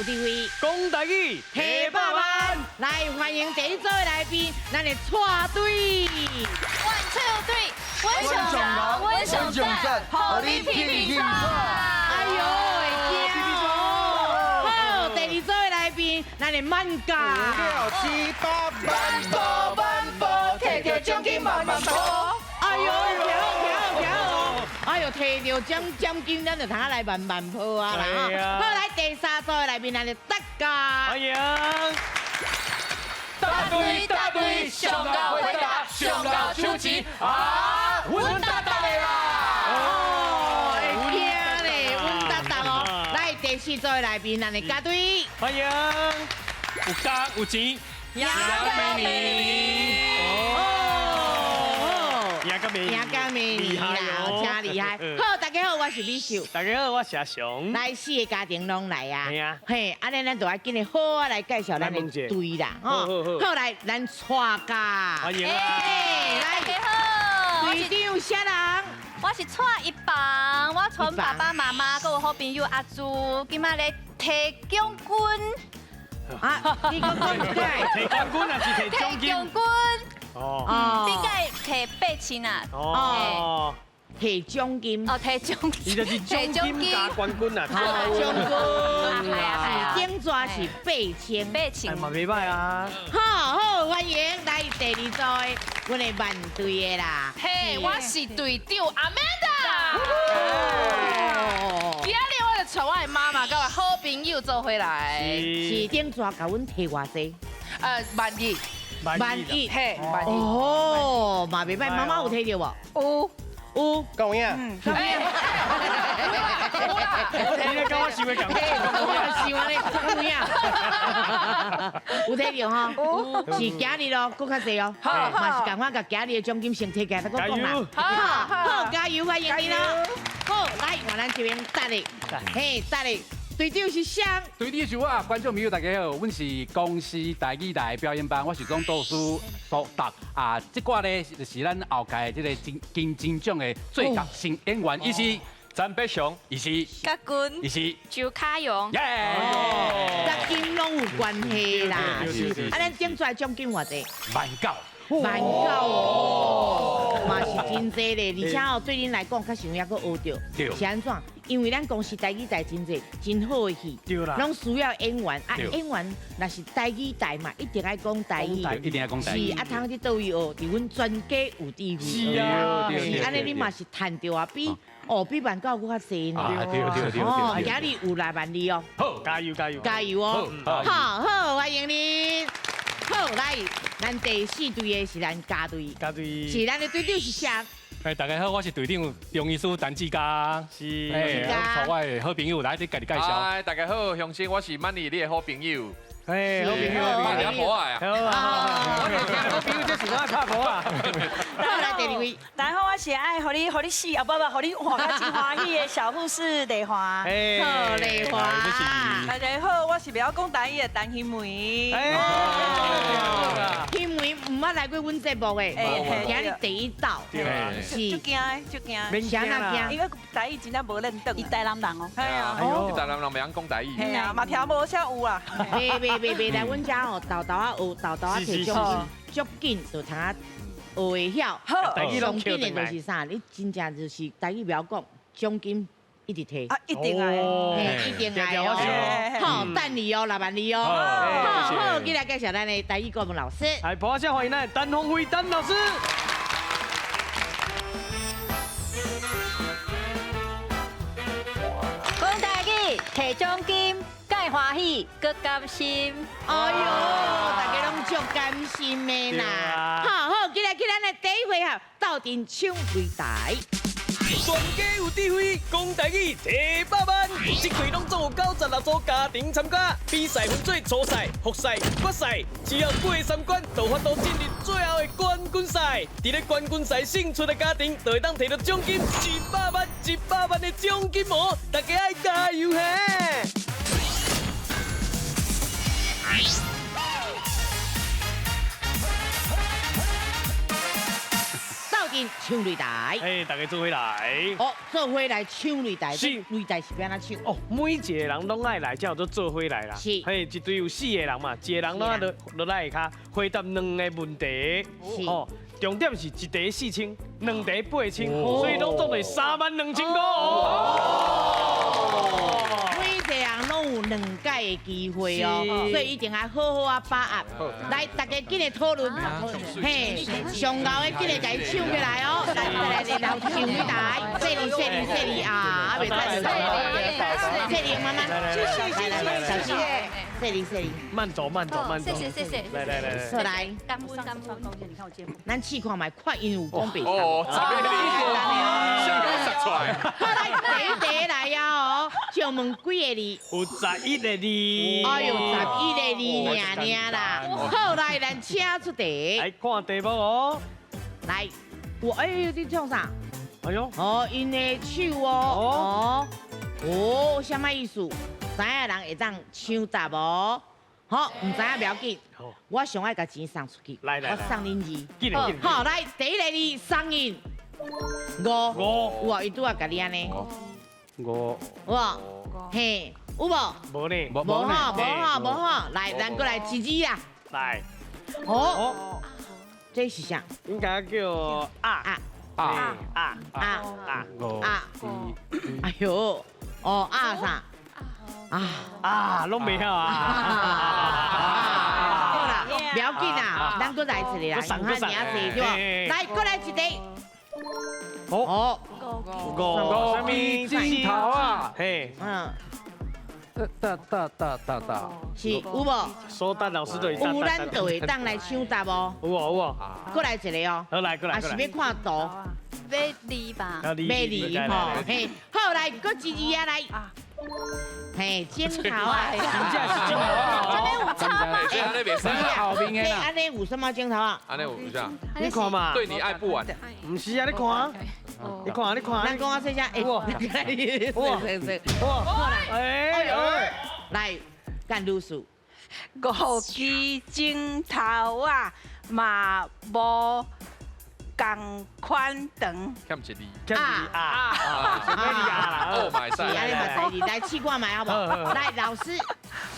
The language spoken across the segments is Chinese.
智慧，讲台语，提百万。来欢迎第一组的来宾，咱的蔡队。万翠队，温上人，温上赞，好你霹雳赛。哎呦，会惊哦！好，第二组的来宾，咱的慢家。6、7、8，慢步，摕奖金慢步。哎呦，行哦！哎呦，摕到奖金，咱就通来慢跑啊啦哈！好，来第三组的来宾，咱就大家。欢迎。大队，上高回答，上高出钱啊，稳当当的啦。哦，会惊咧，稳当当哦！来第四组的来宾，咱的家队。欢迎。有家有钱，杨美女。赢甲美丽啦，真厉害！好，大家好，我是李秀。大家好，我是阿雄。来四个家庭拢来啊！系啊，嘿，安尼咱就要紧的好啊来介绍咱的队啦，吼。好来，咱蔡家。欢迎啦！大家好，队长啥人？我是蔡一房，我从爸爸妈妈跟我好朋友阿朱，今仔日摕奖金。啊，你讲讲对。提冠军还是提奖金？奖金。哦。应该摕8千啊。哦。提奖金。哦，摕奖金。伊就是奖金加冠军啊！奖金。系啊，顶抓是8000。8千。嘛袂歹啊！好，欢迎来第二组的，阮的慢队的啦。嘿，我是队长阿曼达。今日我就带我的妈妈甲我好朋友做回来。是顶抓甲阮提偌济12000。12000，嘿，12000。哦，嘛袂歹，妈妈有摕到无？有。讲呀，你咧跟我想的共款，是我咧，怎样？有摕到哈？是今日咯，搁较济哦。嘛是共我甲今日的奖金先摕起来，再搁讲啦。好，加油，欢迎你咯。好，来，换咱这边搭的，嘿，搭的。队长是啥？队长是我，观众朋友大家好，阮是公司台语台表演班，我是总导师苏达啊。这挂呢就是咱后届这个金奖的最佳新演员，伊是詹北雄，伊是嘉君，伊是周卡勇。耶！甲金拢有关系啦，是。是啊，咱顶出来奖金偌济9？9哦，嘛是真济咧，而且哦，对恁来讲，较想要搁学着，是安怎？因为咱公司台语台真济，真好的戏，拢需要演员啊。演员若是台语台嘛，一定爱讲台语，一定要讲台语。是啊，通去倒位学，伫阮专家有智慧。是啊，是安尼，你嘛是赚着啊，比万九搁较济呢。对。哦，今日有来万里哦。好，加油加油加油哦！好，欢迎你。好，来，咱第4队的是咱家队，是咱的队长是啥？大家好，我是队长中医师陈志嘉，是，我的好朋友来，你家己介绍。嗨，大家好，乡亲，我是曼尼，你的好朋友。哎，好朋友，曼尼阿婆啊！我哋听好朋友这是哪拍婆啊？好，来第2位。然后我是爱互你死啊，不，互你活到真欢喜的小护士丽华。好，丽华。大家好，我是不晓讲台语的陈欣梅。欣梅唔捌来过阮节目的，今日第一道，是。就惊。啥那惊？因为台语真正无认得。伊台南人哦。系啊。你台南人袂晓讲台语。系啊，嘛听无啥有啊。袂来阮家哦，豆豆啊学，豆豆啊摕奖金，足紧就通啊学会晓。好，上紧的就是啥？你真正就是台语不要讲，奖金一直摕。啊，一定来。一定来哦。好，等你哦，6万你哦。好，今日介绍咱的台语国文老师。来，播下欢迎咱单鸿辉单老师。讲台语，摕奖金，介欢喜，搁甘心。哎呦，大家拢足甘心的啦！好，今日去咱的第一回合，斗阵抢擂台。全家有智慧，讲台语提百万。这回拢总有96组家庭参加，比赛分做初赛、复赛、决赛，只要过3关，就法度进入最后的冠军赛。伫咧冠军赛胜出的家庭，就会当摕到奖金100万的奖金哦！大家爱加油嘿！斗阵抢擂台。哎，大家做回来。哦，做伙来抢擂台，是擂台是要安怎抢？哦，每一个人拢爱来，才叫做做回来啦。是嘿，一队有4个人嘛，一个人拢爱落来下骹回答2个问题。是哦，重点是一题4000，2题8000，所以拢总得32000块。每一个人拢有2届的机会哦，所以一定要好好啊把握。来，大家紧来讨论，嘿，上高的紧来甲伊抢起来哦！来，然后抢擂台，谢你啊，袂太谢你慢慢，小心，谢你，慢走。谢谢。来，出来，感恩。咱试看卖，看因有讲白哦，这个你想出来。好来，第一来呀哦，就问几个字？有11个字。哎呦，11个字尔啦。好来，咱请出题。来看题目哦。来，我哎呦，你唱啥？哎呦，哦，因的手哦。哦，什么意思？知影人会当抢答无？好，唔知影不要紧。我上爱甲钱送出去。来，我送恁字。紧来。好，来第一个字送因。5。哇，伊拄啊甲你安尼。我哇，嘿，有无？无呢。无哈，来，咱过来指指啦。来。哦，这是啥？应该叫啊。哎呦，哦啥？拢袂晓啊。好啦，不要紧啦，咱过来一个啦，看名字对吧？来，过来一题。哦，五米镜头啊，嘿，大，是有无？苏丹老师对，有咱就会当来抢答无？有哦。过来一个哦。好来，啊是要看图。买梨吧。买梨吼，嘿，好来，搁一字啊来。嘿，镜头啊，真正是镜头啊！这边有差吗？这样那边这安尼有什么镜头啊？安尼有啥？你看嘛，对你爱不完。唔是啊，你看，你看。咱讲啊，说啥？哇，来，干律师。5支镜头啊，嘛无共款长。欠一字。Oh my 是安尼嘛代志，来试看卖好不好？来，老师，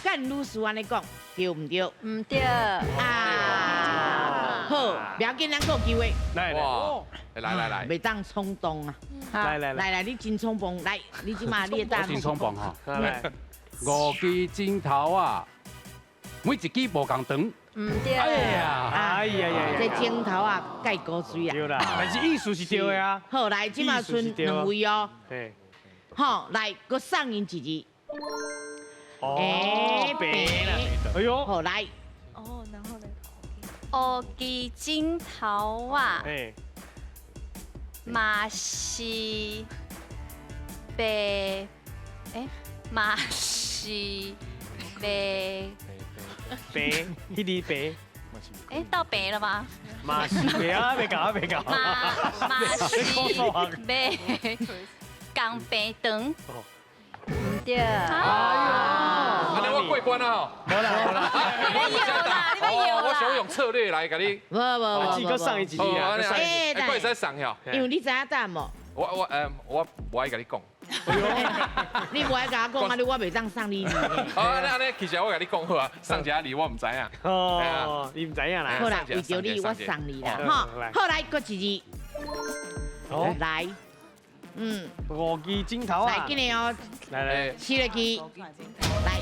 干律师安尼讲，对唔对？唔对。好，不要紧，咱有机会。来，袂当冲动啊！来，你真冲动，来，你即马你答。真冲动哈！来5支镜头啊，每一支无共长。唔对。哎呀，这镜头啊，盖高水啊。对啦，但是意思是对的啊。好，来，即马剩2位哦。嘿，好，来，搁送因一字。白啦。哎呦，好来。哦，然后嘞。5支镜头啊，嘿，嘛是白，嘛是白，迄字白。到白了吗？嘛是白啊，未搞。嘛是白，共白长。唔对。安尼我过关啊！无啦。我想用策略来给你。无，自个送伊一字啊。我会使送哟。因为你知影答案无？我无爱甲你讲。你无爱甲我讲，啊，你我袂当送你字。安尼，其实我甲你讲好啊，送一下字我唔知影。哦，你唔知影啦。好啦，为着你我送你啦，哈。好来，搁一字。来。 5支镜头啊！来，紧的哦，来4个字，来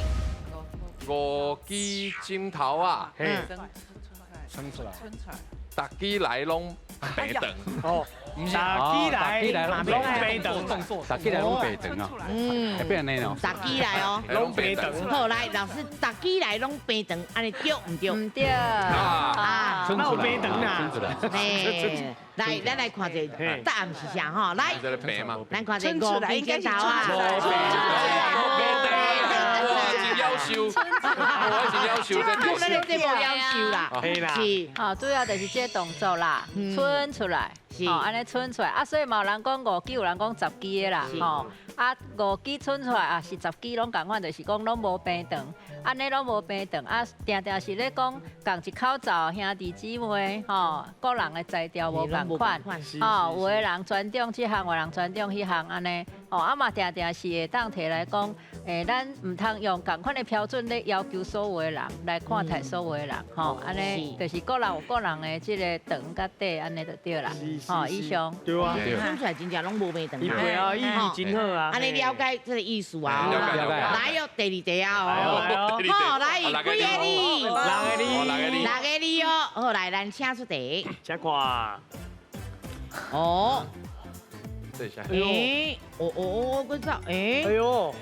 5支镜头啊，撑出来，大支来拢白长。哦，大支来拢白长，大支来拢白长啊，会变安尼哦，大支来哦，拢白长。好来，老师，大支来拢白长，安尼对唔对？唔对。撑出来，撑出来。嘿，来，咱来看一下答案是啥哈？来，这个白嘛，咱看这5支镜头啊。要求，我真要求这无要求啦，嘿啦，是。主要就是这动作啦，伸出来。是安尼存出来啊，所以嘛有人讲5支，有人讲10支的啦，是吼啊5支存出来啊是10支拢共款，就是讲拢无平长，安尼拢无平长啊，定定是咧讲共一口罩兄弟姊妹吼，个人的材料无共款，吼有的人专长这项，有的人专长迄项安尼，吼啊嘛定定是会当摕来讲，咱唔通用共款的标准咧要求所有的人来看待所有的人，吼安尼就是个人有个人的即个长甲短安尼就对啦，吼以上。对啊，看出来真正拢无平等伊会啊，意义真好啊。安尼了解这个意思啊，了解来哦，第二题啊哦，来好来，几个哩？ 6个哩6个哩哦，好来，咱请出题。请看，哦，这一下，诶，我走，哎诶，呦，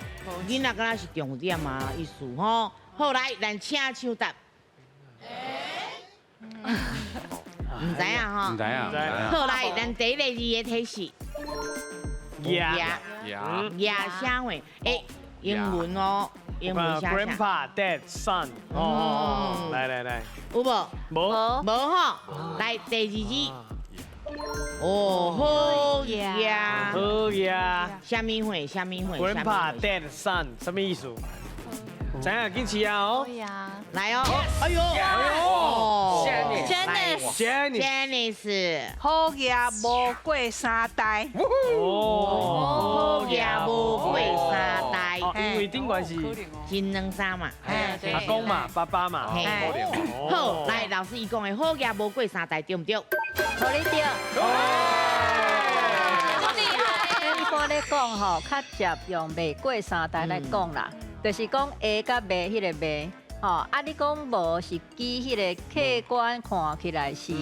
囡仔敢若是重点嘛，意思吼。好来，咱请抢答。唔知啊吼唔知。啊，好来，咱第一个字的提示。呀，呀，呀，啥话？诶，英文哦，英文写啥？ Grandpa, Dad, Son， 哦，来，有无？无，无吼。来第二字。哦，好呀。好呀虾米话？虾米话？ ，Grandpa, Dad, Son， 什么意思？知影紧起啊哦呀，来哦。哎呦，哦Janice，好嘢无过3代，哦，好嘢无过3代，因为顶关是真两三嘛。阿公嘛，爸爸嘛，嘿好，来老师伊讲的好嘢无过3代，对唔对？好你对。一般咧讲吼，较接用未过3代来讲啦，就是讲A甲 B 迄个 B， 吼啊你讲无是基迄个客观看起来是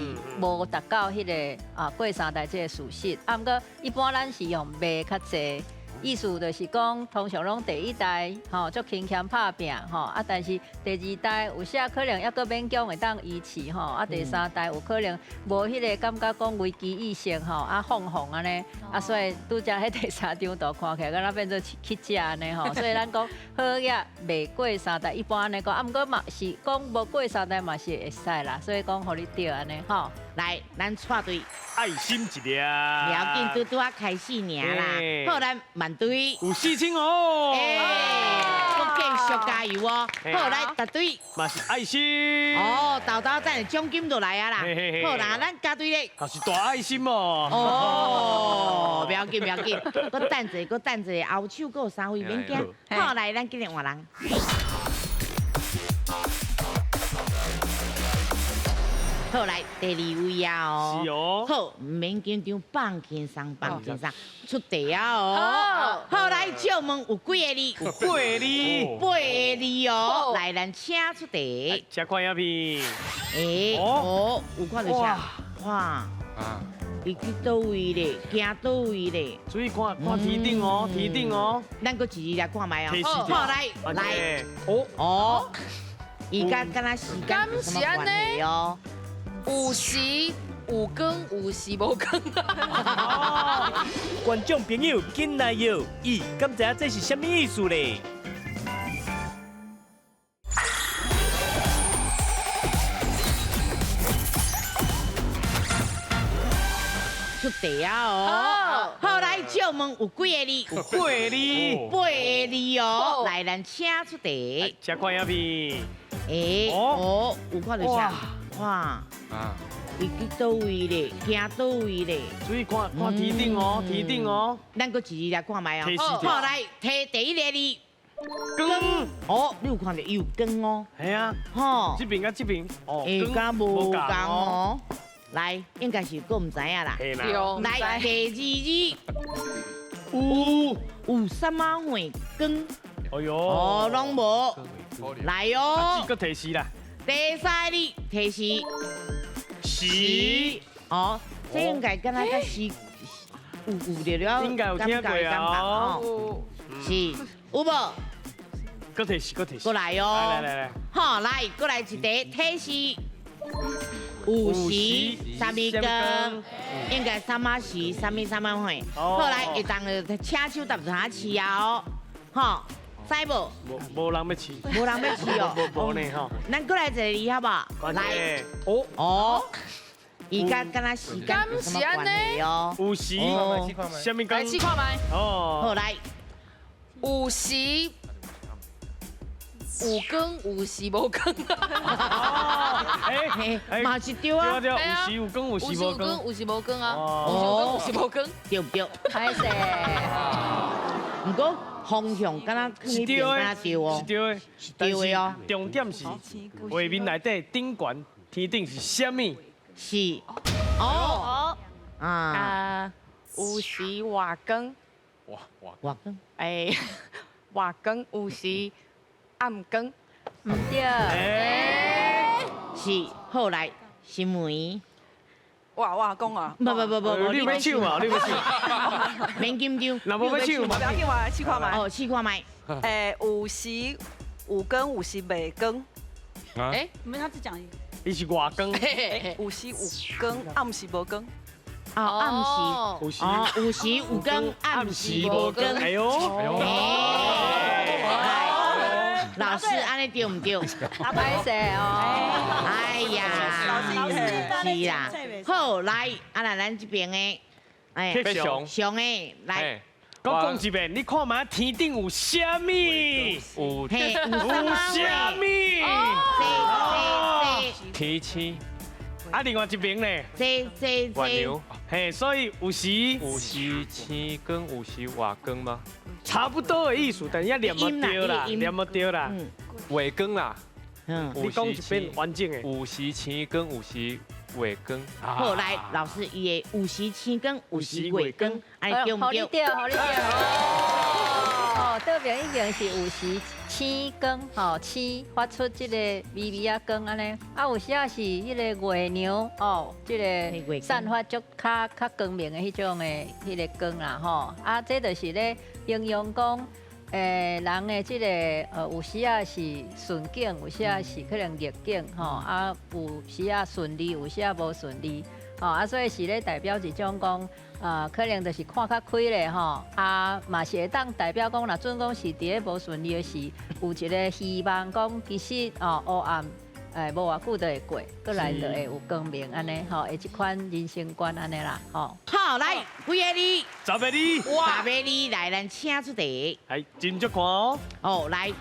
无达到迄个过3代这个事实，啊毋过一般咱是用 B 较济。意思就是讲，通常拢第1代吼足勤俭拍拼吼，啊但是第2代有些可能抑阁勉强会当维持吼，啊第3代有可能无迄个感觉讲危机意识吼，啊放安尼，啊所以拄则迄第3张图看起来敢若变做去食安尼吼，所以咱讲好嘢未过3代，一般安尼讲，啊毋过嘛是讲无过3代嘛是会使啦，所以讲互你对安尼吼。来，咱插队，爱心一粒，了紧拄拄啊开始尔啦。好，咱慢队。有4000哦，我继续加油哦！好，来答对。嘛是爱心，哦，豆豆赞奖金就来啊啦！嘿嘿嘿好啦，咱加对咧。还是大爱心哦。哦，不要紧，搁等者，后手搁有3位，免惊。好，来，咱今日换人。好，来第2位啊哦。是哦。好，唔免紧张，放轻松，出题啊哦。好，来借问有几个字？有8个字8个字哦。来，咱请出题。吃看影片。哦，有看到啥？哇！啊，伊去倒位咧？行倒位咧？注意看题顶哦，题顶哦。咱搁一来看卖哦。提示好，来，哦，伊敢若时间有什么关系哦？有时有更，有时无更。观众朋友紧来哟，咦，敢知影这是什么意思咧？出题啊哦！好，来借问有几个字？有8个字。 8个字哦！来，咱请出题。吃看影片。哦，有看到啥？哇！啊，伊去倒位咧？行倒位咧？注意看题顶哦，题顶哦。咱搁一来看卖哦。提示好，来提第1个字。更。哦，你有看到伊有更哦？系啊。吼。这边甲这边。哦。会甲无共哦。来，应该是搁唔知影啦。系啦。来第2字。有什么会更？哎呦。哦，拢无。来哦。个提示啦。第3字提示。时。哦，这应该敢若甲时有了。应该有听过啊。是，有无？个提示，个提示。过来哦。来。好，来，过来一题提示。有时啥物更？应该什么时？啥物会？好来，会当就请手搭下饲啊哦，吼，知无？无人要饲。无人要饲哦。无呢吼。咱过来一个字好不好？来。哦。伊甲敢若时间有什么关系哦？有时，什么来工？试看麦。哦，好来，有时有更，有时无更。哎嘛是对啊，对，有时有工，有时无工。有时无更啊，哦有时无更。对不对？歹势，不过方向敢若去那边敢若对哦是，对的，对的哦。重点是画面内底顶悬天顶是什么？是哦啊，啊，有时活更，我跟诶，活更有时暗更，唔对，是后来新闻，哇讲啊，不，你要唱嘛？你要唱？免紧张，若无要唱嘛不？要紧，我试看麦。哦，试看麦，诶，有时有更，有时袂更。哎，你们他只讲一个。伊是外更，有时有更，暗时无更。哦，暗时。有时哦，有时有更，暗时无更。哎呦，老师，安尼对唔对？歹势哦。哎呀，是啦。好，来，啊来咱这边的，哎，黑熊，熊的来，我讲一遍，你看嘛，天顶有什么？有嘿，有有什么？什么？天气，啊，另外一边呢？蜗牛，嘿，所以有时有时青更，有时瓦更吗？差不多的意思，但也念唔对啦，念唔对啦。尾更啦，嗯，你讲一遍完整的。有时青更，有时尾更。好，来，老师，伊的有时青更，有时月更，安尼对唔对？好你对，好你对。哦，倒边一边是有时青光，吼青发出这个微微啊光安尼，啊有时啊是迄个月娘哦，这个散发足较光明的迄种的迄个光啦吼，啊这就是咧形容讲。人的这个有时啊是顺境，有时啊是可能逆境吼，啊有时啊顺利，有时啊无顺利，吼啊所以是咧代表一种讲，可能就是看较开咧吼，啊嘛是会当代表讲，若准讲是伫咧无顺利的时，有一个希望讲，其实黑暗。无偌久就会过，过来就会有光明安尼吼，会一款人生观安尼啦吼。好，来，几个字？ 10个字，哇！10个字来，咱请出题。系真足看哦。哦，来，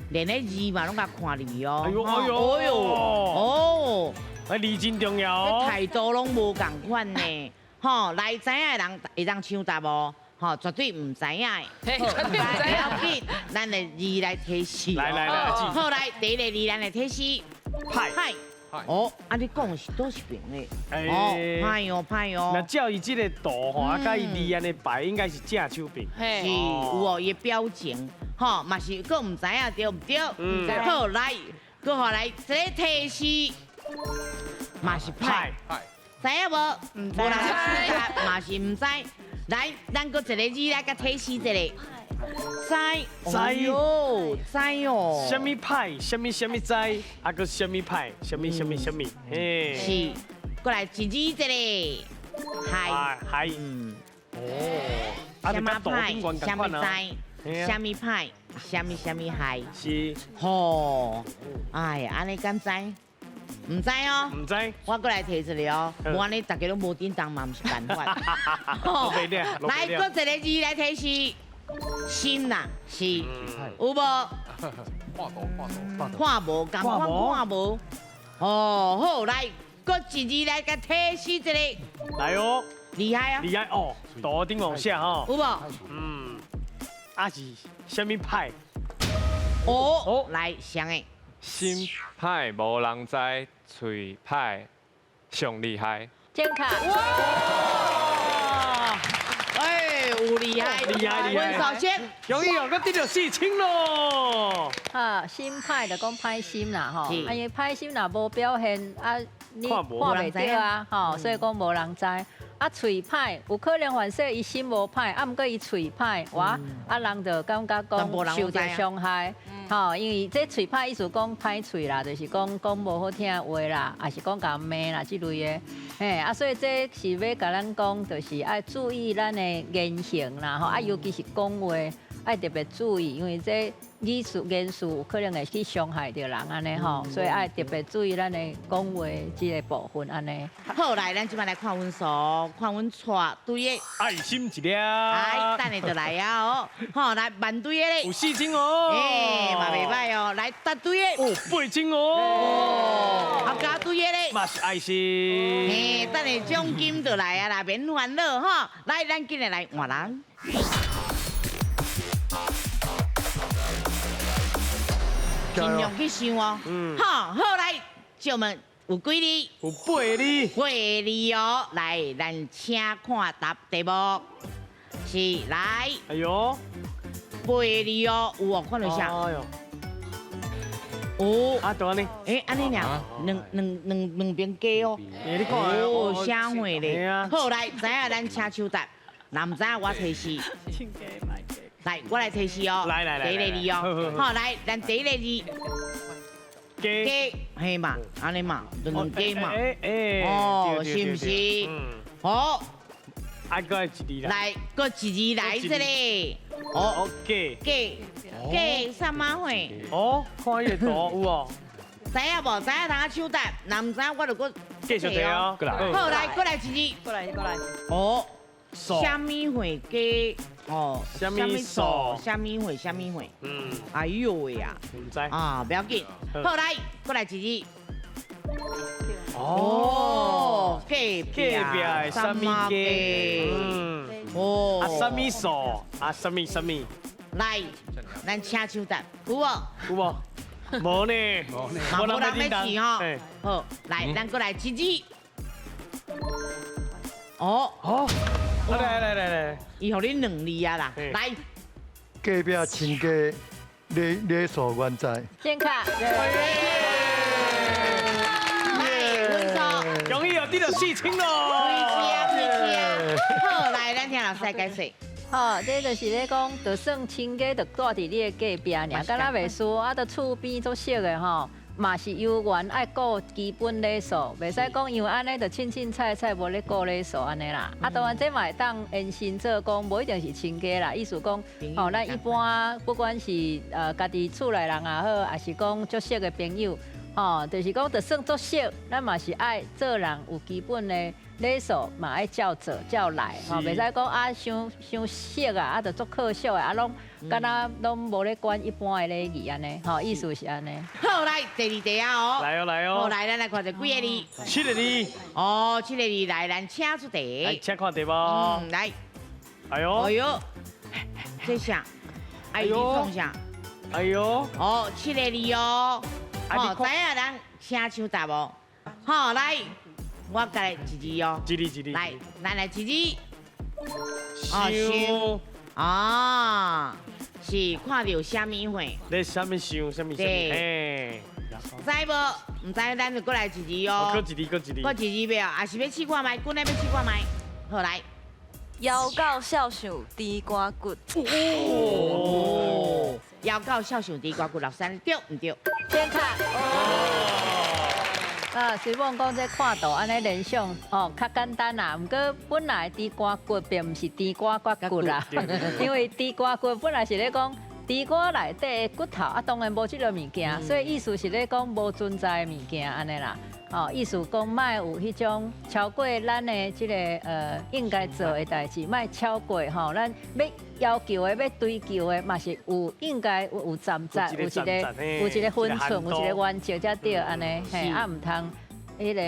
连个字嘛拢甲看字哦。哎呦哎呦哎呦，哦，字真重要这哦。态度拢无共款呢。吼，来知影的人会当抢答无？吼，绝对唔知影的。绝对唔知影。紧，咱的字来提示。来，好来，第一个字咱来提示。派。哦，啊，你讲的是倒一边的？哎哦，派哦，派哦。那照伊这个图吼，啊，甲伊字安尼排，应该是正手边。是有哦，伊表情，吼，嘛是，佫唔知影对唔对？嗯。好来，佫互来一个提示，嘛是派，知影无？无人知答，嘛是唔知。来，咱佫一个字来甲提示一下。知哟，知哟。什么派？什么知？啊个什么派？什么？嘿。是，过来一字一个。嗨。哦。啊，什么派？什么知？什么派？什么嗨？是。吼，哎呀，安尼敢知？唔知哦。唔知。我过来提一个哦，无安尼大家拢无叮当嘛，毋是办法。来，搁一个字来提示。心啦，是，有无？看无，共款看无。哦，好，来，搁一字来甲提示一个。来哦，厉害啊！厉害哦，头顶往下吼。有无？嗯，啊是什么派？哦，来，谁的？心派无人知，嘴派上厉害。健康。有厉害，温少先，容易哦，我得到4千咯。心歹就讲歹心啦吼，因为歹心若无表现啊，你看袂到啊，吼，所以讲无人知。啊，嘴歹有可能反说伊心无歹，啊，毋过伊嘴歹，哇，啊人就感觉讲受到伤害，吼，因为这嘴歹意思讲歹嘴啦，就是讲无好听话啦，也是讲甲骂啦之类的，嘿，啊，所以这是要甲咱讲，就是爱注意咱的言行啦，吼，啊，尤其是讲话。爱特别注意，因为这语术言术可能会去伤害到人安尼吼，所以爱特别注意咱的讲话这个部分安尼。好来，咱即摆来看阮数，看阮带对的。爱心一粒。哎，等下就来啊哦。好，来慢对的咧。有4斤哦。哎，嘛袂歹哦。来搭对的。哦，8斤哦。啊，加对的咧。嘛是爱心。哎，等下奖金就来啊啦，免烦恼哈。来，咱今日来换人。尽量去想哦。好，好来，小问有几字？有8字。8字哦，来，咱请看答题目。是来。哎呦。 8字哦，有哦，看到啥？哎呦。有。啊，多呢？哎，安尼俩，两边加哦。哎，你看哦，啥货咧？好来，知影咱请手答，若唔知影我提示。来，我来提示哦。来，第一个字哦。好，来，咱第一个字。鸡。嘿嘛，安尼嘛，就两鸡嘛。哦，是唔是？好。啊，搁来一字来。来，搁一字来这里。哦，鸡。鸡什么货？哦，看伊个图有哦。知影无？知影通手答，若唔知影我就搁继续提哦。好来，搁来一字。过来过来。哦。虾米会鸡？哦。虾米素？虾米会？虾米会？嗯。哎呦喂呀！唔知。啊，不要紧。好来，搁来一字。哦。隔壁的虾米鸡？嗯。哦。啊，虾米素？啊，什么？来，咱请手答，有无？有无？无呢。无人要试吼。好，来，咱搁来一字。哦。哦。来。伊互你2字啊啦，来。隔壁亲家礼所原在。健卡。容易哦，你就4千咯。开始啊！好，来，咱听老师解释。好，这就是咧讲，就算亲家就住伫你的隔壁尔，敢若袂输，啊，就厝边做熟的吼，嘛是有缘爱顾基本礼数，袂使讲因为安尼就凊菜无咧顾礼数安尼啦。啊，当然这嘛会当延伸做讲，无一定是亲家啦，意思讲，吼，咱一般不管是家己厝内人也好，还是讲足熟的朋友。哦，就是讲，就算作熟，咱嘛是爱做人有基本的礼数，嘛爱照做照来，吼，袂使讲啊，伤熟啊，啊，就做客小的，啊，拢敢若拢无咧管一般的礼仪安尼，吼，意思是安尼。好，来第2题啊哦。来哦。好，来，咱来看一几个字？7个字。哦，7个字，来，咱请出题。来，请看题目。来。哎呦。哎呦。这啥？哎呦。创啥？哎呦。哦，7个字哦。哦，知影咱请手答无？好，来，我甲来一字哦。一字。来，咱来一字。想。啊，是看到虾米货？你什么想？对。知无？唔知，咱就过来一字哦。搁一字。搁一字袂哦，还是要试看卖？滚来要试看卖？好来。要到孝想地瓜骨。哦。要到孝想地瓜骨，老师对唔对？健卡。啊，随便讲这看图安尼联想哦，较简单啦。不过本来地瓜骨并唔是地瓜骨啦，因为地瓜骨本来是咧讲地瓜内底的骨头啊，当然无这个物件，所以意思是咧讲无存在的物件安尼啦。哦，意思讲卖有迄种超过咱的这个应该做的代志，卖超过吼，咱要求的、要追求的，嘛是有应该有站在，有一个分寸，有一个原则才对安尼，嘿，啊唔通迄个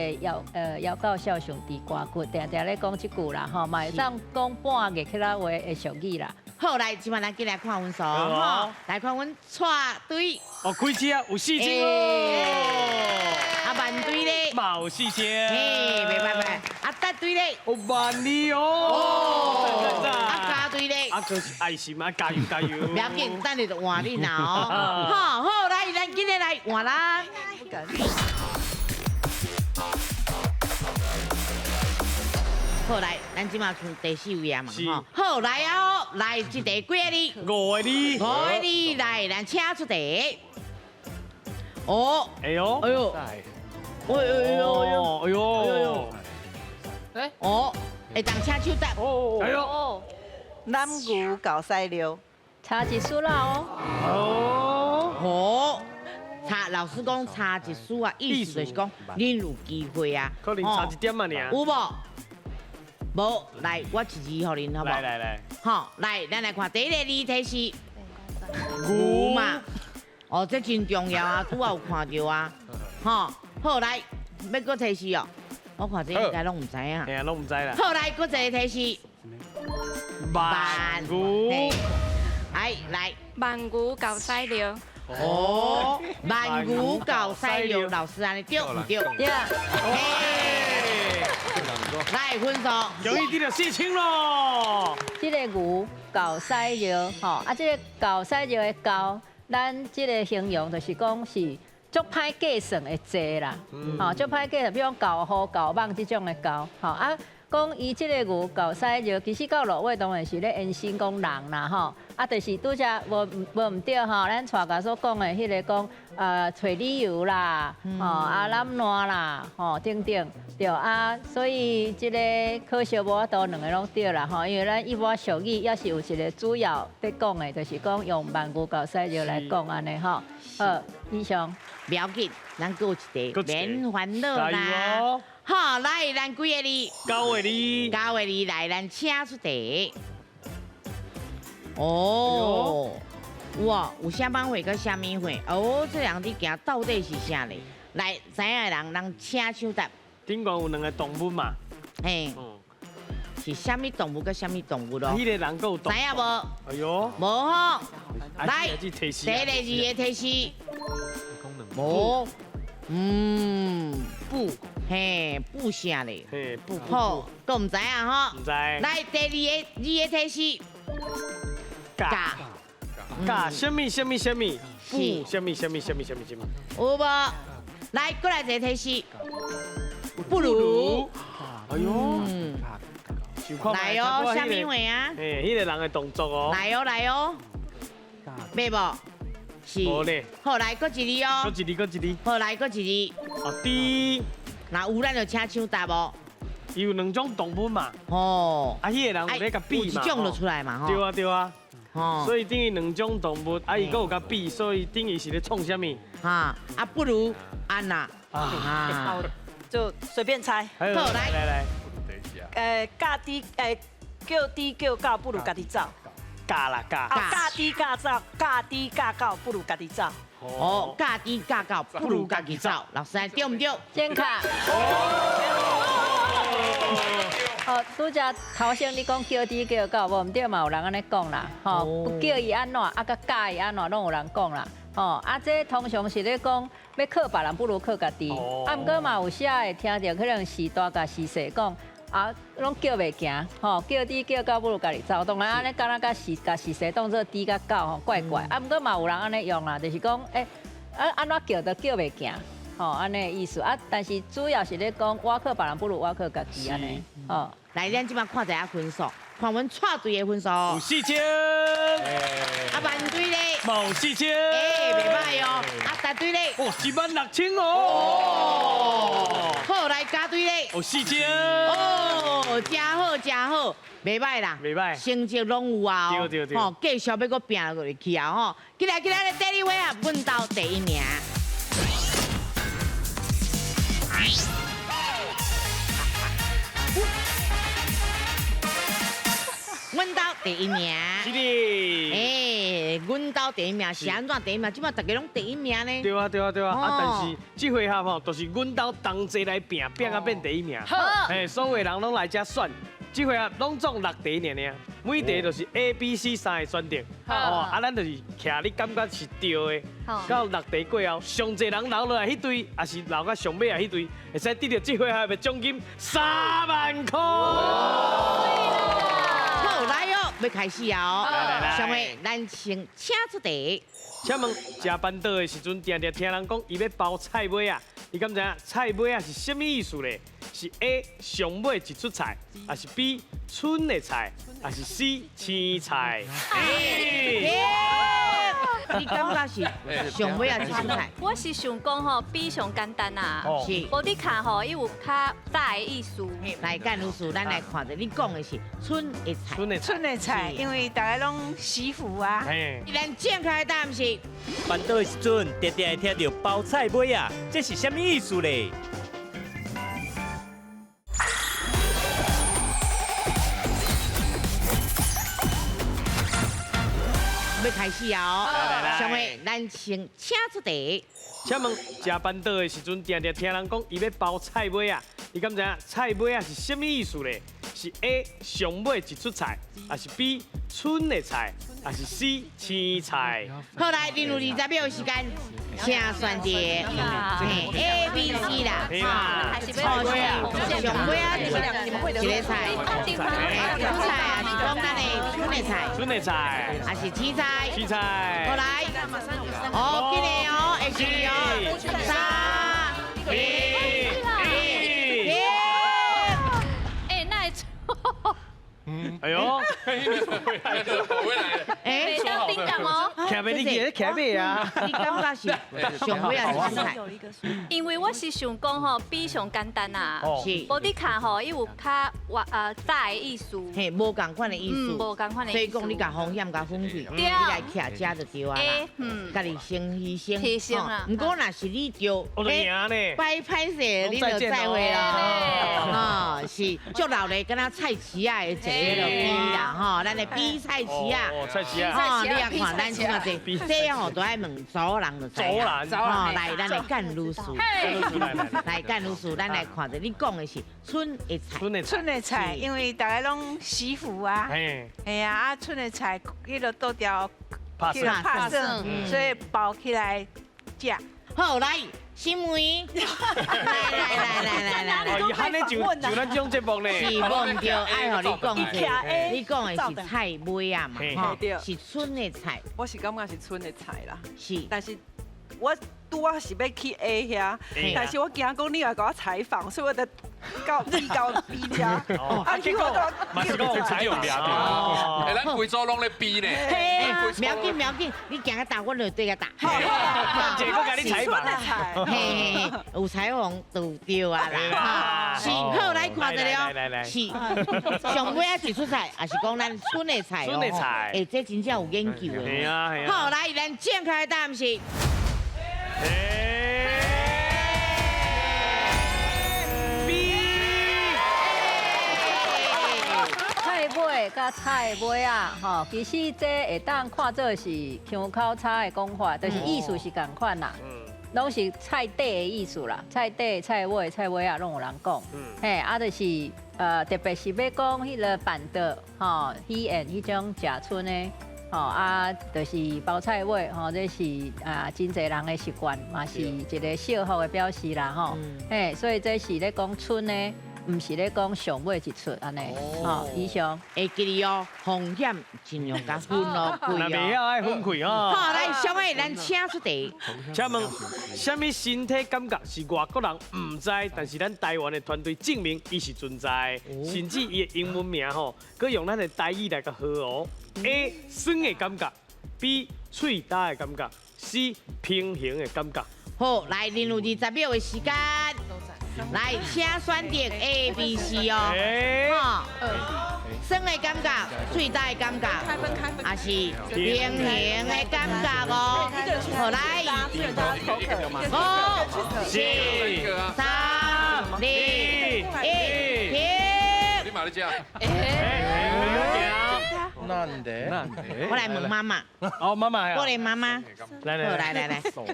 要到孝顺地瓜骨，定定咧讲即句啦，吼，嘛会当讲半个其他话的俗语啦。好，来，即摆咱进来看阮数，吼，来看阮带队。哦，几只啊？有4只哦。啊，慢队咧。嘛有4只。嘿，袂。啊，搭队咧。有万里哦。啊，加队咧。啊，就是爱心啊，加油！不要紧，等下就换你啦哦。好，来，咱今日来换啦。好来，咱即马从第4位啊嘛，吼。好来啊，来一题几个字？5个字，来，咱请出题。哦。哎呦。哦，会当请手答。哎呦。南牛搞西料。差一输啦哦。好，差老师讲差一丝啊，意思就是讲恁有机会啊，可能差一点嘛，尔。有无？无，来，我一字互恁，好不好？来，好，来，咱来看第一个字提示，牛嘛。哦，这真重要啊，拄啊有看到啊。吼，好来，要搁提示哦。我看这应该拢唔知影。哎呀，拢唔知啦。好来，搁一个提示。万牛。来。万牛搞西料。哦，万牛搞西料，老师安尼对唔对？对。来分数，容易得到4清咯。这个牛搞西料，吼，这个搞西料的搞，咱这个形容就是讲是足歹计算的济啦，吼，足歹计算，比如讲搞好、搞棒这种的搞，吼啊。讲伊即个牛搞西料，其实到落尾当然是咧延伸讲人啦，吼。啊，就是拄则无唔对吼，咱蔡家所讲的迄个讲找理由啦，吼揽烂啦，吼等等，对啊。所以即个可惜无法度两个拢对啦，吼，因为咱一般俗语也是有一个主要在讲的，就是讲用万牛搞西料来讲安尼吼。好，以上。不要紧，咱搁有一题，免烦恼啦。好，来，咱几个字？9个字。9个字，来，咱请出题。哦，哇，有啥班会跟啥物会？哦，这两字行到底是啥嘞？来，知影的人请手答。顶悬有2个动物嘛？嘿，是啥物动物跟啥物动物咯？迄个人够有动物。知影无？哎呦，无吼。来，第一个字的提示。无。布，嘿，布啥嘞？嘿，布。好，都唔知啊吼。唔知。来，第二个字的提示。甲，什么？布，什么？有无？来，过来一个提示。不如。哎呦。来哦，啥物话啊？嘿，迄个人的动作哦。来哦。袂无？是。无咧。好，来，搁一字哦。搁一字。好，来，搁一字。哦，猪。那有咱就请抢答无？伊有2种动物嘛。哦。啊，迄个人有咧甲比嘛。有一种就出来嘛吼。对啊。哦。所以等于2种动物，啊，伊搁有甲比，所以等于是咧创啥物？哈，啊，不如安娜。啊。就随便猜。好，来。嫁猪叫猪叫狗，不如家己走。嫁啦。嫁猪嫁走，嫁猪嫁狗，不如家己走。哦，嫁猪嫁狗，不如家己走。老师，对唔对？健康。哦，拄则头先你讲叫猪叫狗，无毋对嘛，有人安尼讲啦，吼，叫伊安怎，啊，甲教伊安怎，拢有人讲啦，吼，啊，这通常是咧讲要靠别人不如靠家己，啊，毋过嘛有些会听到可能时大甲时细讲，啊，拢叫袂行，吼，叫猪叫狗不如家己走，当然安尼敢若甲时细当做猪甲狗吼，怪怪，啊，毋过嘛有人安尼用啦，就是讲，安怎叫都叫袂行。吼，安尼意思啊，但是主要是咧讲，我靠别人不如我靠家己安尼。哦，来，咱即摆看一下分数，看阮错队的分数。有4清。啊，万队咧。无4清。袂歹哦。啊，答队咧。哦，16000清哦。好，来加队咧。哦，4清。哦，真好，袂歹啦。袂歹。成绩拢有啊。对。吼，继续要搁拼落去啊吼。今日的第2位啊，问到第1名。阮兜第1名，是的。阮兜第1名是安怎第1名？即摆大家拢第1名呢？对啊。啊，但是这回合吼，就是阮兜同齐来拼啊变第1名。好。所有人拢来遮选，这回合拢总6题尔，每题就是 A、B、C 3个选择。哦，啊，咱就是徛你感觉是对的。到6题过后，上侪人留落来迄队，也是留到上尾啊迄队，会使得到这回合的奖金3万块。好，来哦，要开始啊！来，上位咱先请出题。请问食板豆的时阵，常常听人讲伊要包菜尾啊，你敢知影菜尾啊是什么意思咧？是 A 上尾一出菜，还是 B 春的菜，还是 C 青菜？你感觉是上尾啊一出菜？我是想讲吼，比上简单啊。是。无你看吼，伊有较大的意思。来，干女士，咱来看着你讲的是春的菜。春的菜，因为大家拢媳妇啊。咱正确的答案是。办桌的时阵，常常会听到包菜尾啊，这是什么意思咧？要开始哦！来上位，咱先请出题。请问，食板桌的时阵，常常听人讲伊要包菜尾啊，你敢知影菜尾啊是什么意思咧？是 A 上尾一出菜，还是 B 春的菜，还是 C 青菜？好来，进入20秒的时间，请选题。A、B、C 啦，菜尾啊，上尾啊，一个菜，出菜啊，是讲咱的春的菜，春的菜，还是青菜？青菜。好来，哦，今年哦，会是哦，3、2、1。哎呦！哎，袂当叮当哦。徛袂你个徛袂啊？你感觉是上尾啊是出菜？因为我是想讲吼，比上简单啊。是。无你看吼，伊有较大的意思。嘿，无共款的意思。无共款的意思。所以讲你甲风险甲风趣，你来徛遮就对啊啦。家己先牺牲。牺牲啦。不过若是你就拜歹势，你就再会啦。是，足老的跟他菜市啊的一个就比啦吼，咱的比菜市啊。菜市啊。吼，你也看咱即个这吼都爱问族人就知啦。吼，来咱的干女士，来干女士，咱来看着你讲的是春的菜。春的菜，因为大家拢媳妇啊。哎呀，啊春的菜，迄个倒掉，拍算，所以包起来食。好来。新梅，来，哦，伊喊你就咱这种节目咧，是无唔对，爱互你讲者，你讲的是菜尾啊嘛，吼，是春的菜，我是感觉是春的菜啦，是，但是我拄啊是要去 A 遐，但是我惊讲你来给我采访，所以我得到 B 家，啊，结果嘛是讲采用俩哦，哎，咱贵州拢咧 B 呢，不要紧，你行个打，我就对个打，结果甲你采访，嘿，有采访就对啊啦，是好来看着了，是上尾啊是出菜，还是讲咱春的菜哦，哎，这真正有研究的，系啊，好来，咱正确的答案是。菜尾甲菜尾啊，吼，其实这会当看做是腔口差的讲法，就是意思是共款啦，拢是菜底的意思啦，菜底、菜尾啊，拢有人讲，嘿，啊，就是特别是要讲迄个板的，吼，喜宴迄种食春的。吼啊，就是包菜尾，吼，这是真侪人的习惯，嘛是一个祝福的表示啦，吼。嘿，所以这是咧讲春呢，唔是咧讲上尾一出安尼。吼，以上会记哩哦，风险尽量甲分咯开哦。那袂晓爱分开哦。好，来，小妹，咱请出题。请问，什么身体感觉是外国人唔知，但是咱台湾的团队证明伊是存在，甚至伊的英文名吼，佮用咱的台语来个号哦。A 酸的感觉 ，B 脆打的感觉 ，C 平衡的感觉。好，来，进入20秒的时间，来，请选择 A、B、C 哦。好，酸的感觉、脆打的感觉，还是平衡的感觉哦。好，来，5、4、3、2、1，停。你马来讲。难得，我来问妈妈。哦，妈妈呀。我来妈妈。来，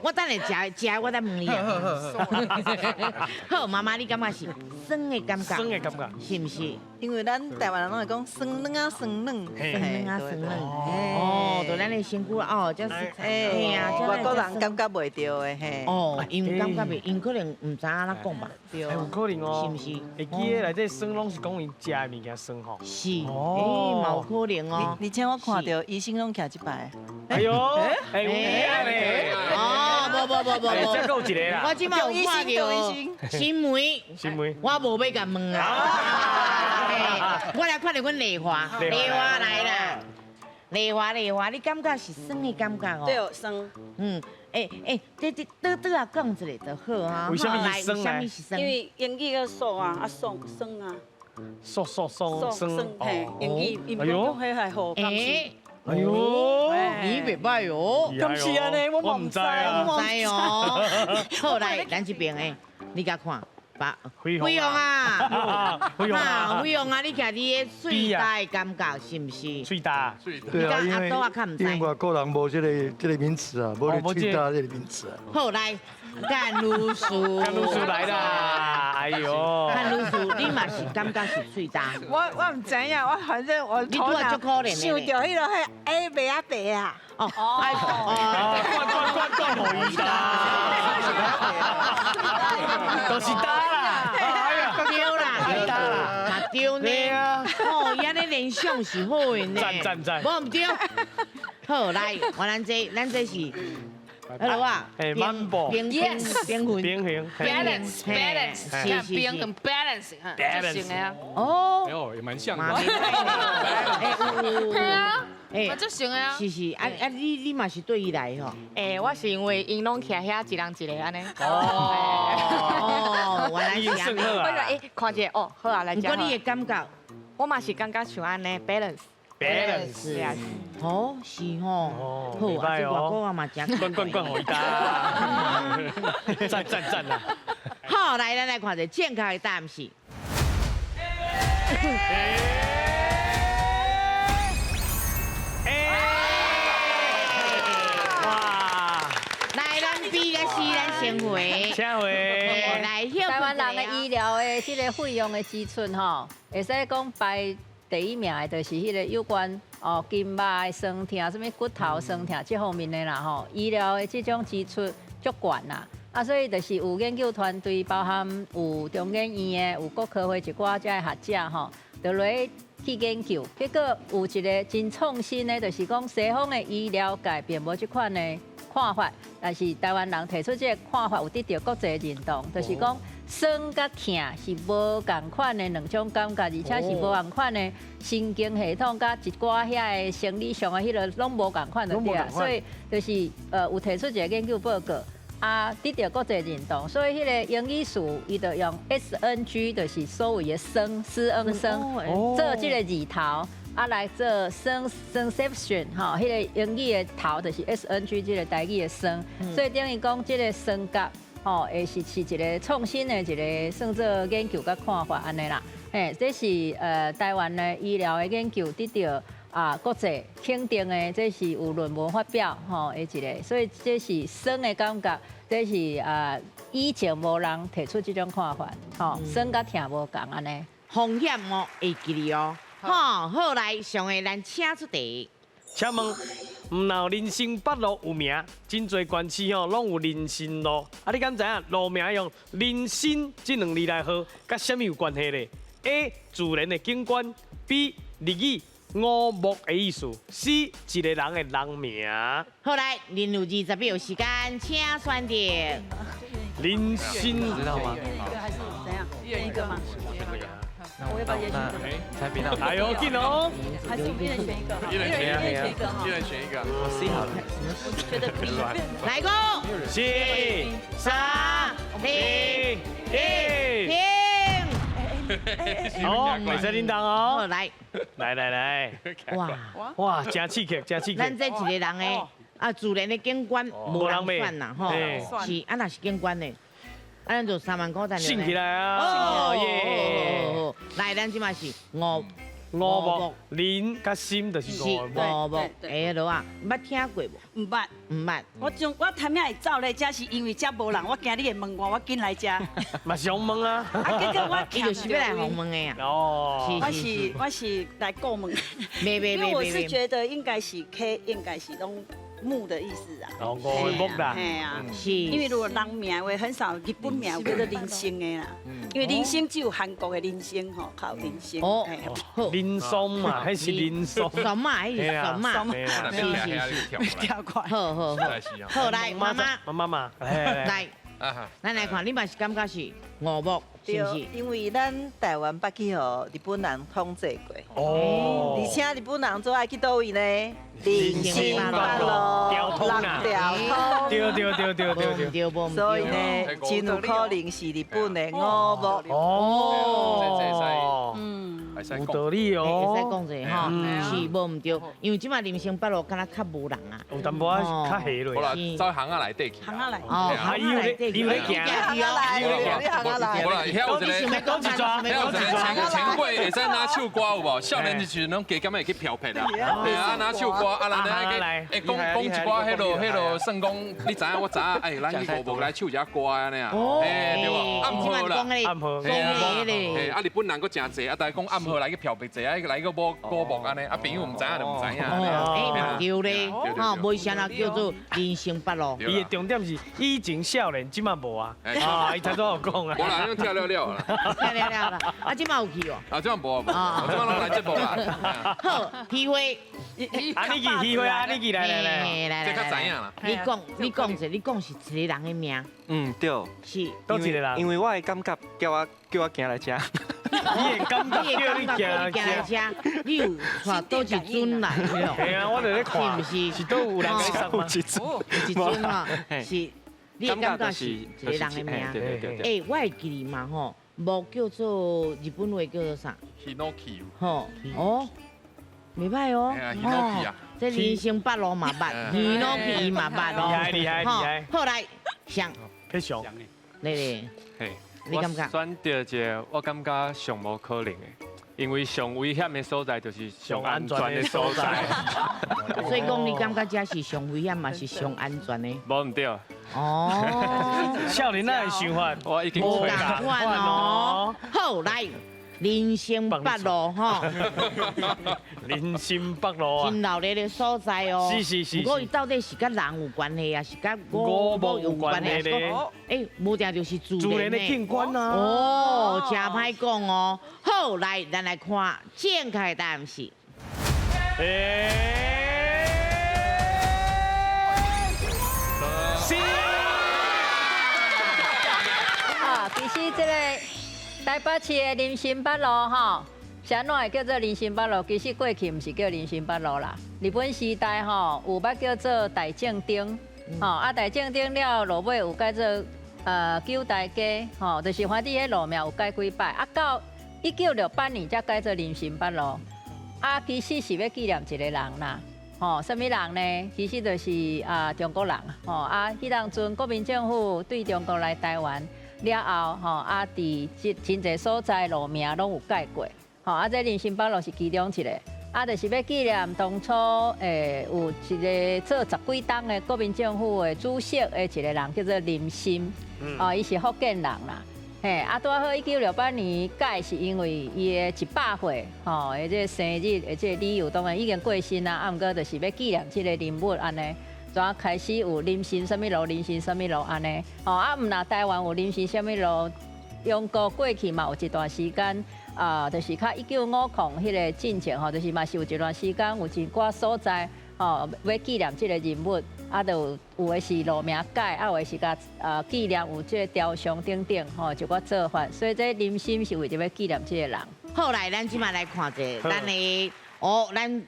我等下食，我再问你。好，妈妈，你感觉是酸的感觉？酸的感觉，是不是？因为咱台湾人拢会讲酸软啊，酸软，酸软。哦，就咱的身躯哦，就是嘿呀，外国人感觉袂到的嘿。哦，因为感觉袂，因可能唔知安怎讲吧。对。有可能哦。是不是？会记得内底酸拢是讲伊食的物件酸吼。是。哎，嘛有可能哦。而且我看到医生拢徛一排。哎呦，哎，哦，无。再够一个啦。我即马有看到新梅，我无要甲问啊。我来看到阮丽华来啦。丽华，你感觉是酸的感觉哦？对哦，生。这啊讲一下就好啊。为什么是酸呢？为什么是酸？因为英语个爽啊，爽啊，酸，嘿，英语因为讲迄还好，感是。哎呦，你袂歹哦。咁是安尼，我唔知啊，唔知哦。好，来，咱这边诶，你甲看，把辉辉煌啊，辉煌啊，辉煌啊，你看你的水大的感觉是不是？最大，对啊，因为阿看唔知。外国人无这个名词啊，无你最大这个名词啊。好来，干露苏，来啦！哎呦，干露苏，你嘛是感觉是最大。我唔知影，我反正我你拄啊足可怜的。想到迄个迄 A 白啊白啊。哦，灌互伊打，都是打啦，哎呀，对啦，嘛对呢。哦，伊安尼联想是好的呢。赞，无唔对。好来，咱这是。好哇，慢步，平衡，balance，看平衡 balance， 就行了呀。哦，哎呦，也蛮像的。对啊，就行了呀。是，你嘛是对伊来吼。我是因为因拢徛遐一人一个安尼。哦，原来是安尼。我说看者哦，好啊，来食。不过你的感觉，我嘛是感觉像安尼 balance。哦，是吼，好，啊，这外国啊嘛真。灌互伊打，赞啦！好，来，咱来看者正确的答案是。哇！来，咱比个是咱先回，请回。来，台湾人的医疗的这个费用的支出吼，会使讲排第一名的，就是迄个有关筋脉酸痛、什么骨头酸痛这方面的啦吼，医疗的这种支出足悬啦。啊，所以就是有研究团队，包含有中研院的、有国科会一寡这学者吼，就来去研究，结果有一个真创新的，就是讲西方的医疗界并无这款的看法，但是台湾人提出这个看法有得到国际认同，就是讲酸甲痛是无共款的两种感觉，而且是无共款的神经系统甲一寡遐的生理上的迄个拢无共款的对啊，所以就是有提出一个研究报告。啊，得到国际认同，所以迄个英语词伊就用 SNG， 就是所谓的生施恩生，做这个字头，啊来做生 吼，迄个英语的头就是 SNG， 这个台语的生，所以等于讲这个生甲吼，会是一个创新的一个算做研究甲看法安尼啦。嘿，这是台湾的医疗的研究得到。国际肯定的，这是有论文发表吼的一个，所以这是酸的感觉，这是以前无人提出这种看法，吼酸甲痛无共安尼。风险哦，会记哩哦。好，后来上个咱请出题。请问，唔闹人参北路有名，真侪县市吼拢有人参路。啊，你敢知影路名用人参这两字来号，甲什么有关系咧 ？A. 自然的景观 ，B. 日语。五木的意思，C 一个人的人名。好来，您有20秒时间，请选择。人参知道吗？还是怎样？选一个吗？我要不要也选一个？才比到。哎呦，紧哦！还是一人选一个？一人选一个哈。一人选一个，我 C 好了。我觉得 B。来个4、3、2、1，停！好，袂使叮当哦。来，哇，真刺激，真刺激。咱这一个人的自然的景观无人选呐，吼，是若是景观的，咱就3万块赚。信起来啊！哦耶！来，咱即嘛是五木林甲心就是五木。落啊，捌听过无？唔捌，唔捌。我贪命会走咧，这是因为这无人，我惊你会问我紧来这。嘛是红问啊！结果我伊就是要来红问的呀。哦，我是来过问。因为我是觉得应该是 K， 应该是拢木的意思啊。哦，五木啦。嘿啊，是。因为如果人名话很少，日本名有叫做人参的啦。因为人参只有韩国的人参吼，靠人参。哦，林松嘛，还是林松？松嘛，还是松嘛？是。跳快。好，来，妈妈，来，咱来看，你嘛是感觉是五目，是不是？因为咱台湾捌去互日本人统治过，哦，而且日本人最爱去倒位呢？林森北路、调通啊六条通。对，无唔所以对。呢，真有可能是日本的五目。哦，有道理会哦。使讲者吼，是无唔对，因为即马林森北路敢若较无人啊。有淡薄仔较下好落。啦，走巷仔内底去。行啊来，哦，啊，伊有咧行。行啊来，你行啊来。无啦，遐有一个，遐讲一抓，有一个前辈会使拿唱歌有无？少年时阵拢加减会去漂撇啦，对啊，拿唱歌啊，咱来讲一寡迄落算讲，你知影我知影，哎，咱去五目来唱一下歌安尼啊，哎对无？暗号啦，暗号，咧，啊日本人佫真济，啊，但系讲暗号来去漂撇者，啊来个舞目安尼，啊朋友唔知影就唔知影。哎，对咧，吼，为啥啦叫做林森北路？伊的重点是以前少年，即马无啊。啊，伊才都有讲啊。无啦，咱跳了啦。漂亮啦，啊，即马有去哦。啊，即马无啊，即马拢来节目啦。好，机会。啊，你去机会啊，你去来，这较知影啦。你讲者，你讲是一个人的名，对，是都一个人。因为我的感觉叫我行来吃。你的感觉叫你行来吃，你有带倒一尊来了？系啊，我就咧看，是不是？是都有人在上吗？一尊哈，是你的感觉是一个人的名。哎，我会记嘛吼，无叫做日本话叫做啥？Hinoki。吼哦。袂歹哦，这林森北路嘛捌，Hinoki嘛捌哦，厉害，好来上，去上，你你感觉？选到一个，我感觉上无可能的，因为上危险的所在就是上安全的所在。所以讲你感觉这是上危险嘛，是上安全的？无唔对。哦，少年仔的想法，我已经无共款哦。好来。林森北路吼，林森北路啊，真闹热的所在哦。是。不过伊到底是甲人有关系啊，是甲五目有关系咧？哎，无定就是自然的景观啊。哦，真歹讲哦。好，来，咱来看正确的答案是。是。啊，其实这个。台北市的林森北路吼，啥哪会叫做林森北路？其实过去唔是叫林森北路啦。日本时代吼有捌叫做大正町，吼啊大正町了落尾有改做九大街，吼就是反正迄路名有改几摆，啊到1968年才改做林森北路。啊其实是要纪念一个人啦，吼什么人呢？其实就是中国人，吼啊迄当阵国民政府对中国来台湾。了后，吼啊，伫真侪所在路名拢有改过，吼啊，这林森北路是其中一个，啊，就是要纪念当初有一个做10几档的国民政府的主席的一个人，叫做林森，哦，伊是福建人啦，嘿，啊，拄好1968年改是因为伊的100岁，吼，的这生日的这理由当然已经过身啦，啊，毋过就是要纪念这个人物安尼。怎开始有林森什么路，林森什么路安尼，哦啊，毋若台湾有林森什么路，中国过去嘛有一段时间，就是较1950迄个进程吼，就是嘛是有一段时间有一寡所在，哦要纪念这个人物，啊，就有的是路名改，啊有的是甲纪念有这个雕像等等，吼，一寡做法，所以这林森是为着要纪念这个人。好来，咱即摆来看者，咱的咱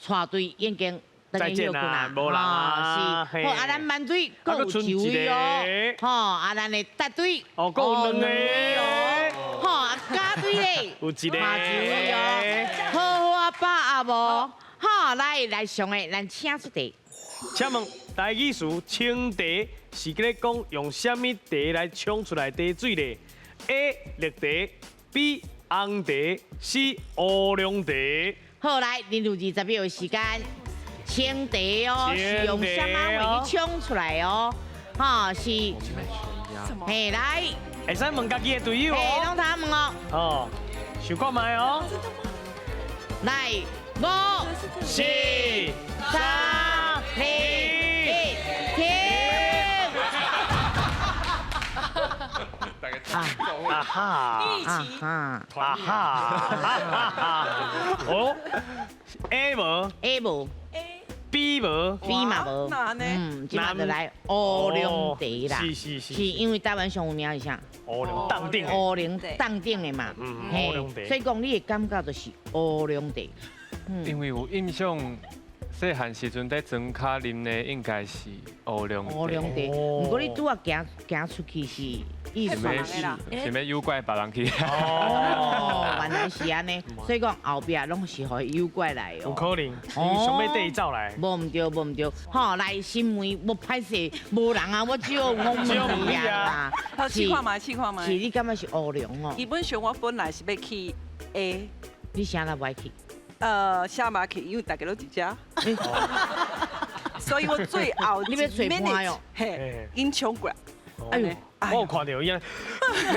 带队已经。再见啦，无人啊！是，好啊，咱慢队够有一位哦，吼啊，咱的搭队哦，够两个哦，吼啊，加队咧有一个，位哦，好啊，把啊无，好来上个，咱请出题。请问台语词清茶是咧讲用什么茶来冲出来茶水咧 ？A. 绿茶 B. 红茶 C. 乌龙茶。好来，恁有20秒的时间。清茶哦，是用什么为去冲出来哦？哈，是，嘿来，会使问家己的队友哦。嘿，拢他问哦。哦，想看卖哦。来，5、4、3、2、1，停！啊哈！哦 ，A 无 ，A 无。比无，比嘛无，即马就来乌龙茶啦。是因为台湾上有名是啥？乌龙当顶，乌龙当顶的嘛。乌龙茶。所以讲你的感觉就是乌龙茶。因为有印象，细汉时阵在庄卡啉的应该是乌龙茶。乌龙茶，不过你拄啊行出去是意思是要诱拐别人去。哦，原来是安尼，所以讲后壁拢是互诱拐来哦。有可能，因为想要跟伊走来。无唔对，无唔对，吼来新梅无歹势，无人啊，我只有我问你啊。好，试看卖，试看卖。是你感觉是乌龙哦？基本上我本来是要去 A， 你啥来袂去？下马去，因为大家都一家，所以我最后你要找伴哟，嘿，因抢过来。哎呦，我有看到伊啊，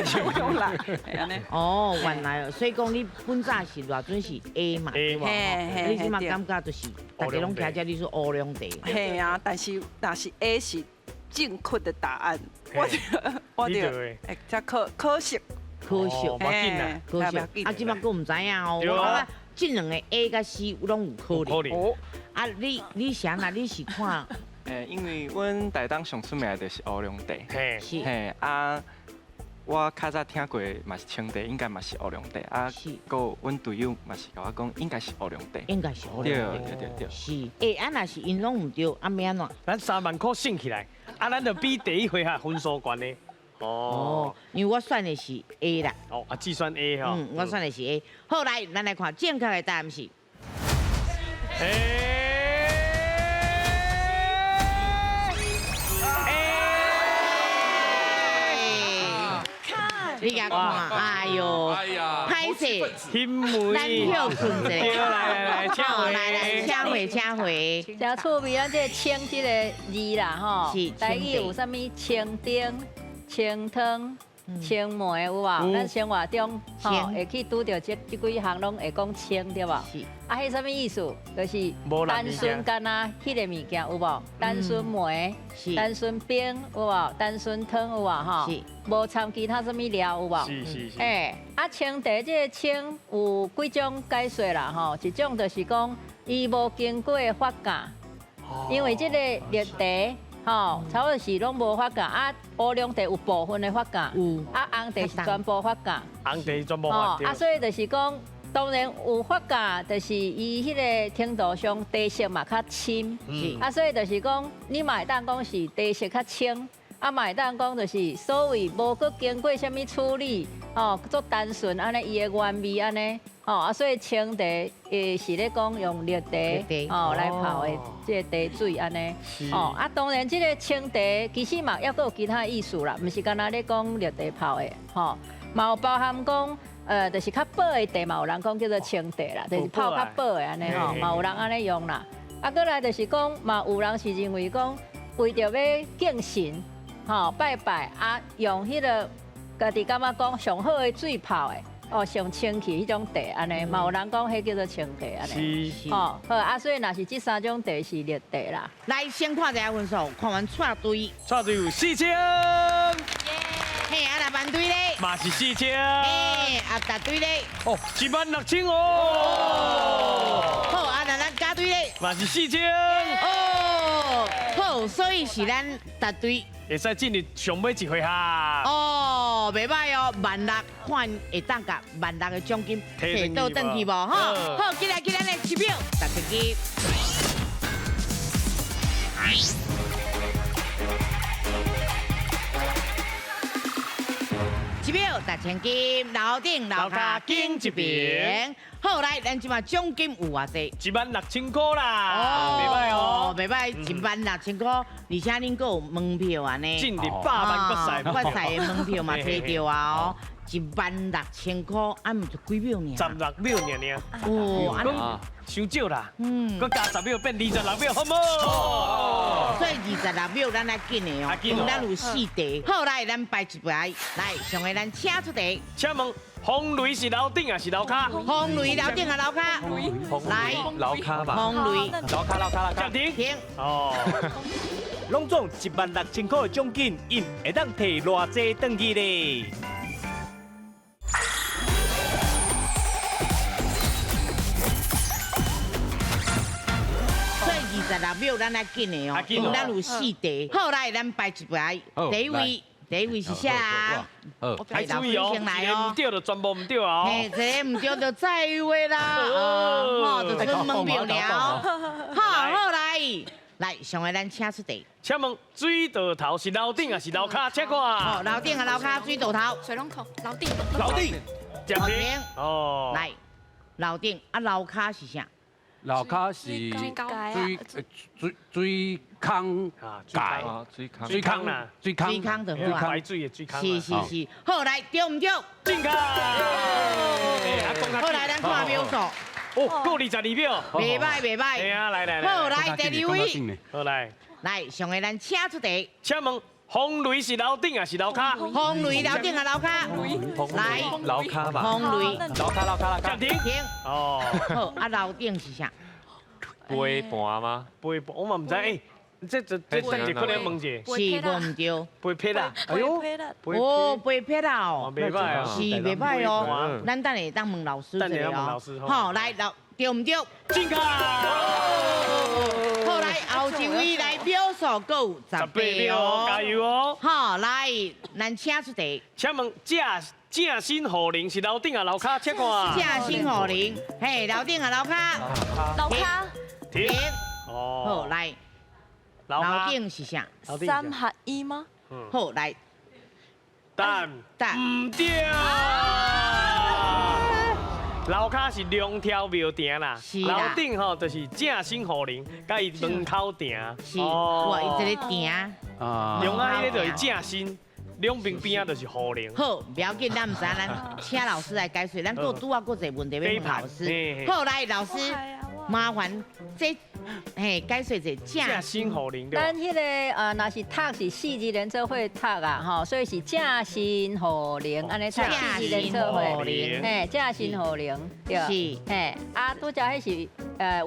抢来，安尼。哦，原来哦，所以讲你本早是偌准是 A 嘛，对吧？你即马感觉就是大家拢听这你说乌龙茶。嘿啊，但是 A 是正确的答案，我就哎，这可惜，可惜，要紧啦，可惜。啊，即马佫唔知影哦，我感觉这两个 A 甲 C 拢有可能。啊，你啥啦？你是看？因为阮台东上出名的就是乌龙茶，是啊，我较早听过嘛是青茶，应该嘛是乌龙茶，啊，个阮队友嘛是甲我讲应该是乌龙茶，应该是乌龙茶，对，是。啊，若是因拢唔对，啊，要安怎？咱3万块省起来，啊，咱就比第一回合分数悬呢。哦，因为我选的是 A 啦。哦，啊，只选 A 哈。我选的是 A。好来，咱来看正确的答案是。你甲看，哎呦，歹势，咱票困者，来，请回。真趣味，咱这青这个字啦吼，台语有啥物青丁、青汤、青梅有无？咱生活中吼会去拄到这几项拢会讲青对无？是。啊，迄啥物意思？就是单纯干那迄个物件有无？单纯梅、单纯冰有无？单纯汤有无？吼，无掺其他啥物料有无？是。啊，青茶这个青有几种解说啦吼，一种就是讲伊无经过发酵，因为这个绿茶吼，差不多是拢无发酵啊。乌龙茶有部分的发酵，啊，红茶是全部发酵，红茶全部发酵。啊，所以就是讲。当然有发酵，就是伊迄个程度上茶色嘛较深，啊，所以就是讲你嘛会当讲是茶色较清，啊，嘛会当讲就是所谓无搁经过什物处理，哦，做单纯安尼伊的原味安尼，哦，啊，所以青茶是咧讲用绿茶哦来泡的这个茶水安尼，哦，啊，当然这个青茶其实嘛还佫有其他意思啦，毋是干那咧讲绿茶泡的，吼，嘛有包含讲。就是较薄的茶嘛，有人讲叫做青茶啦，就是泡较薄的安尼吼，嘛有人安尼用啦。啊，过来就是讲，嘛有人是认为讲，为着要敬神，吼拜拜啊，用迄个家己感觉讲上好的水泡的，哦上清气迄种茶安尼，嘛有人讲迄叫做青茶安尼。是。哦，好啊，所以若是这3种茶是绿茶啦。来，先看一下分数，看完错队有4000。嘿，啊，那班队咧，嘛是4000。啊，答对咧，哦，16000哦。好，啊，那咱加队咧，嘛是4000。哦，好，所以是咱答对，会使进入上尾一回合。哦，袂歹哦，16000看会当甲16000的奖金摕倒转去无？吼，好，起来，咱来1秒，10支。1秒1000金，楼顶楼骹金一边。好来，咱即马奖金有偌济？16000块啦，袂歹哦，袂歹，16000块，而且恁佫有门票安尼，进入100万决赛的门票嘛摕到啊哦，16000块，啊毋就几秒尔？16秒尔。哦，安尼伤少啦，佮加10秒变26秒，好唔好？所以26秒咱来紧的哦，因为咱有4题。好来，咱排一排，来上个咱请出题。请问风雷是楼顶还是楼骹？风雷楼顶啊，楼骹。来，楼骹吧。风雷，楼骹。暂停。停。哦。拢总16000块的奖金，因会当摕偌济转去咧？老表咱来紧的哦，因为咱有4题。好，来咱排一排，第一位是啥？还注意哦，一个唔对就全部唔对哦。嘿，这个唔对就再会啦，哦，就出门票了。好，来，上个咱请出题。请问水道头是楼顶还是楼骹？请看。哦，楼顶啊，楼骹水道头。水龙头，楼顶。暂停。哦。来，楼顶啊，楼骹是啥？楼骹是水坑盖，水坑啦，水坑就好啊。排水的水坑。是。好，来对唔对？正确。好，来咱看秒数。哦，够22秒。袂歹。对啊，来。好，来第2位。好来，上个咱请出题。请问风雷是楼顶还是楼骹？风雷楼顶啊，楼骹。来，楼骹吧。风雷。楼骹。暂停。哦。好，啊楼顶是啥？杯盘吗？杯盘，我嘛唔知诶。这等一可能问者。是无唔对。杯撇啊！哎呦，哦，杯撇啊哦。袂歹哦。是袂歹哦。咱等下当问老师一个哦。好，来对唔对？正确。好，来后一位来秒数够有18秒，加油哦！好，来咱请出题。请问正新护林是楼顶啊楼骹？请看。正新护林，嘿，楼顶啊楼骹。楼骹。停。好，来。楼顶是啥？3合1吗？好，来。但唔对。楼骹是两条庙埕啦，楼顶吼就是正新护林，甲伊门口埕。是，哇，伊一个埕。用啊，迄个就是正新，两边边啊就是护林。好，不要紧，咱唔知，咱请老师来解说，咱搁拄啊搁一个问题要问老师。好，来老师，麻烦这。嘿，解说一下正新护林对。咱迄个若是读是4字连做伙读啊，吼，所以是正新护林，安尼读4字连做伙。嘿，正新护林对。是。嘿，拄则迄是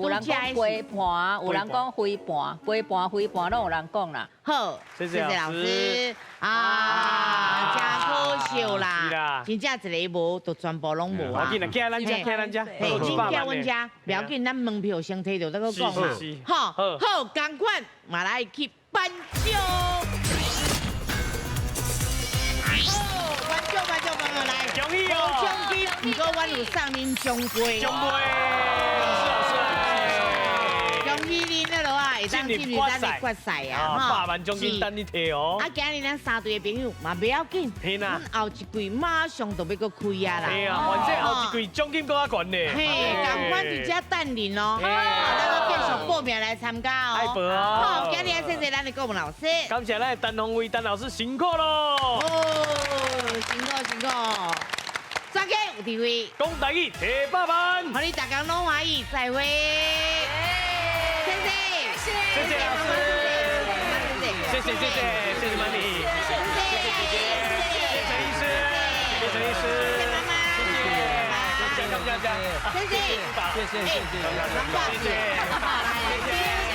有人讲杯盘，有人讲灰盘，杯盘、灰盘拢有人讲啦。好，谢谢老师。啊，真可惜啦，真正一个无，就全部拢无啊。要紧啦，寄咱家，嘿，你寄阮家，不要紧，咱门票先摕着，再搁讲嘛。好，同款嘛来去颁奖。好，来，恭喜哦！奖金，不过阮有送您奖杯。奖杯，恭喜您了咯啊！会当进入咱的决赛啊！100万奖金等你摕哦。啊，今日咱3队的朋友嘛不要紧，咱后一季马上就要搁开啊啦！嘿啊，反正后一季奖金搁较悬呢。嘿，同款伫遮等您哦，咱要继续报名来参加哦。爱报哦！好，今日谢谢咱的国文老师，感谢咱的陈宏伟陈老师辛苦咯！哦，辛苦。抓紧有地位，讲台语100万，好，你大家拢欢喜，再会。谢谢老师，谢谢 Money， 谢谢医师，谢谢妈妈，谢谢，谢谢，谢谢。